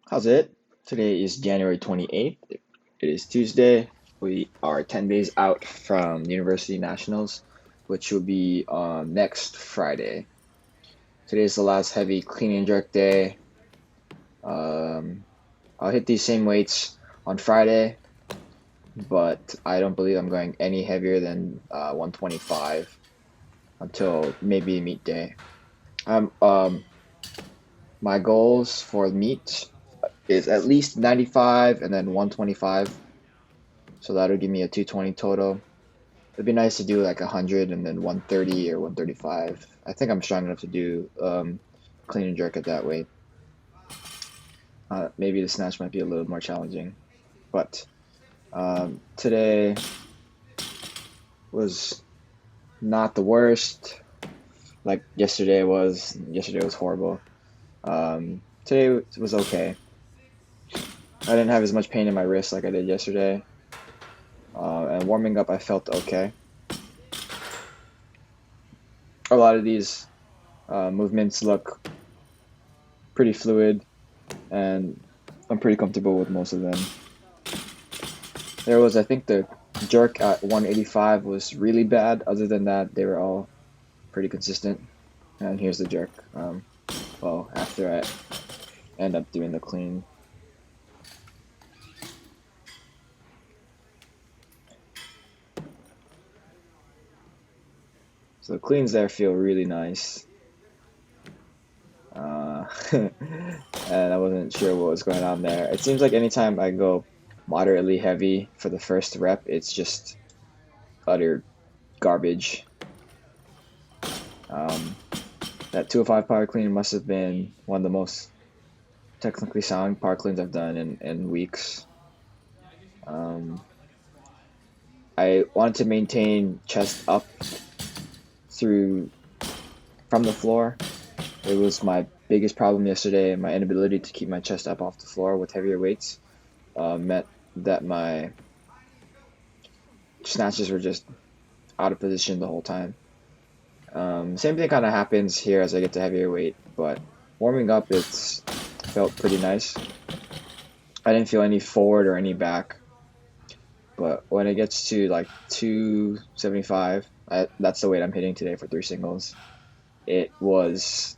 How's it? Today is January 28th. It is Tuesday. We are 10 days out from University Nationals, which will be on next Friday. Today is the last heavy clean and jerk day. Um, I'll hit these same weights on Friday, but I don't believe I'm going any heavier than 125 until maybe meet day. Um, um, my goals for meet is at least 95 and then 125. So that'll give me a 220 total. It'd be nice to do like 100 and then 130 or 135. I think I'm strong enough to do clean and jerk at that weight. Maybe the snatch might be a little more challenging, but today was not the worst. Like yesterday was. Yesterday was horrible. Today was okay. I didn't have as much pain in my wrist like I did yesterday. And warming up, I felt okay. A lot of these movements look pretty fluid, and I'm pretty comfortable with most of them. There was, I think, the jerk at 185 was really bad. Other than that, they were all pretty consistent. And here's the jerk. Well, after I end up doing the clean. So the cleans there feel really nice. And I wasn't sure what was going on there. It seems like anytime I go moderately heavy for the first rep, it's just utter garbage. Um, that 205 power clean must have been one of the most technically sound power cleans I've done in weeks. Um, I wanted to maintain chest up through from the floor. It was my biggest problem yesterday. My inability to keep my chest up off the floor with heavier weights meant that my snatches were just out of position the whole time. Same thing kind of happens here as I get to heavier weight, but warming up it's felt pretty nice. I didn't feel any forward or any back, but when it gets to like 275, that's the weight I'm hitting today for three singles. It was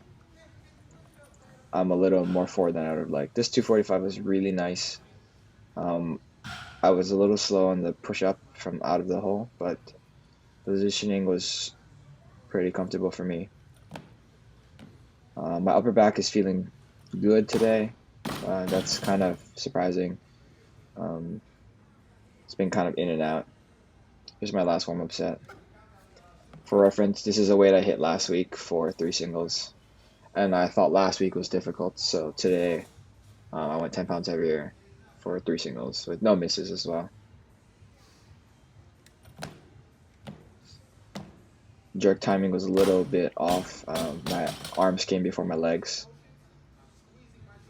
I'm a little more forward than I would like. This 245 was really nice. Um, I was a little slow on the push up from out of the hole, but positioning was pretty comfortable for me. My upper back is feeling good today. That's kind of surprising. Um, it's been kind of in and out. Here's my last warm up set. For reference, this is a weight I hit last week for three singles, and I thought last week was difficult, so today I went 10 pounds heavier for three singles with no misses as well. Jerk timing was a little bit off. My arms came before my legs.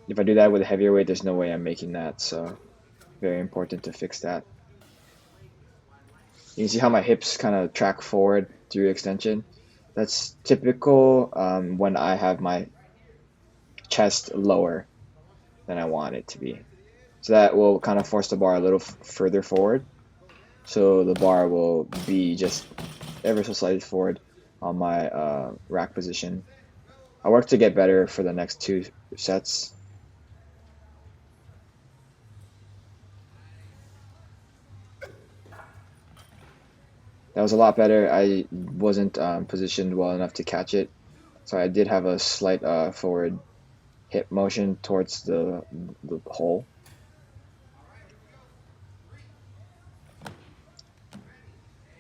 If I do that with a heavier weight, there's no way I'm making that, so very important to fix that. You can see how my hips kind of track forward through extension. That's typical when I have my chest lower than I want it to be. So that will kind of force the bar a little further forward. So the bar will be just ever so slightly forward on my rack position. I work to get better for the next two sets. That was a lot better. I wasn't positioned well enough to catch it, so I did have a slight forward hip motion towards the hole.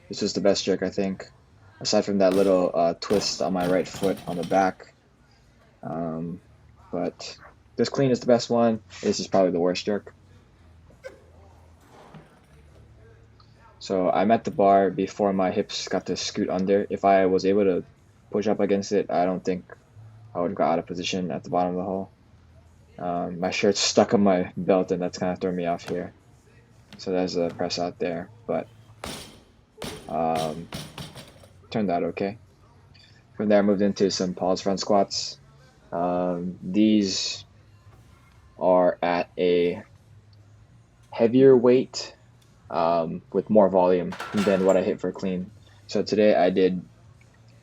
This was the best jerk, I think, aside from that little twist on my right foot on the back. But this clean is the best one. This is probably the worst jerk. So I'm at the bar before my hips got to scoot under. If I was able to push up against it, I don't think I would have got out of position at the bottom of the hole. My shirt's stuck on my belt, and that's kind of throwing me off here. So there's a press out there, but um, turned out okay. From there, I moved into some pause front squats. These are at a heavier weight with more volume than what I hit for clean. So today I did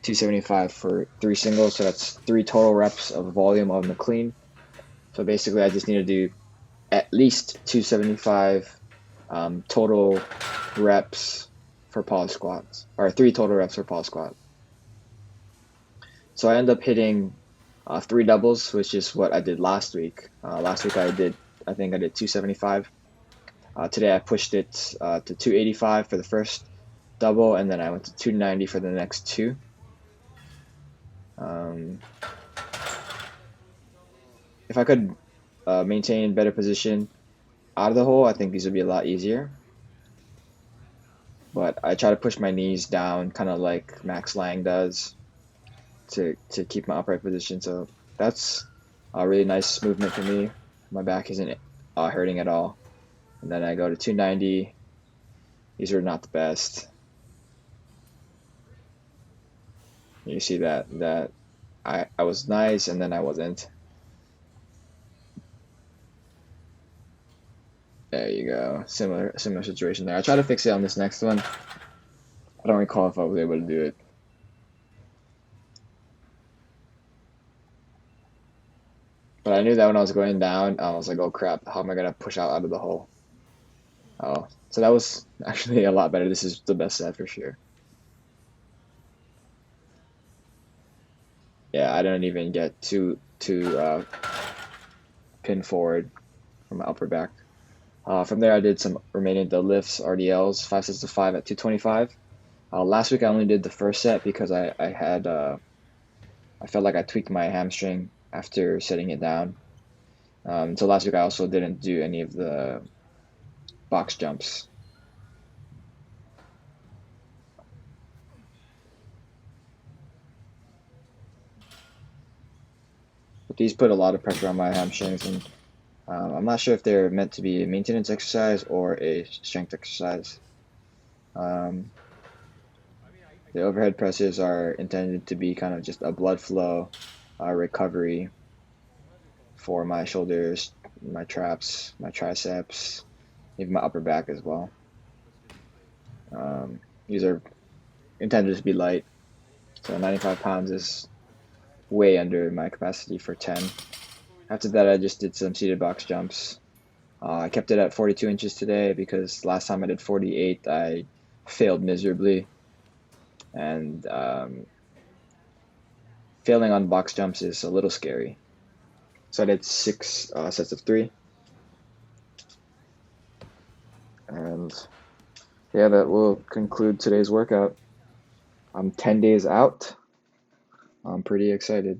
275 for 3 singles, so that's 3 total reps of volume on the clean. So basically I just need to do at least 275 total reps for pause squats, or 3 total reps for pause squat. So I end up hitting 3 doubles, which is what I did last week. Last week I think I did 275. Today I pushed it to 285 for the first double, and then I went to 290 for the next 2. If I could maintain better position out of the hole, I think these would be a lot easier. But I try to push my knees down, kind of like Max Lang does, to keep my upright position. So that's a really nice movement for me. My back isn't hurting at all. And then I go to 290. These are not the best. You see that I was nice and then I wasn't. There you go. Similar situation there. I try to fix it on this next one. I don't recall if I was able to do it. But I knew that when I was going down, I was like, oh crap, how am I gonna push out of the hole? Oh, so that was actually a lot better. This is the best set for sure. Yeah, I didn't even get to pin forward from my upper back. From there, I did some remaining deadlifts, RDLs, 5 sets of 5 at 225. Last week, I only did the first set because I felt like I tweaked my hamstring after setting it down. So last week, I also didn't do any of the box jumps. But these put a lot of pressure on my hamstrings, and I'm not sure if they're meant to be a maintenance exercise or a strength exercise. The overhead presses are intended to be kind of just a blood flow recovery for my shoulders, my traps, my triceps, even my upper back as well. These are intended to be light, so 95 pounds is way under my capacity for 10. After that, I just did some seated box jumps. I kept it at 42 inches today because last time I did 48, I failed miserably. And failing on box jumps is a little scary. So I did 6 sets of 3. And yeah, that will conclude today's workout. I'm 10 days out. I'm pretty excited.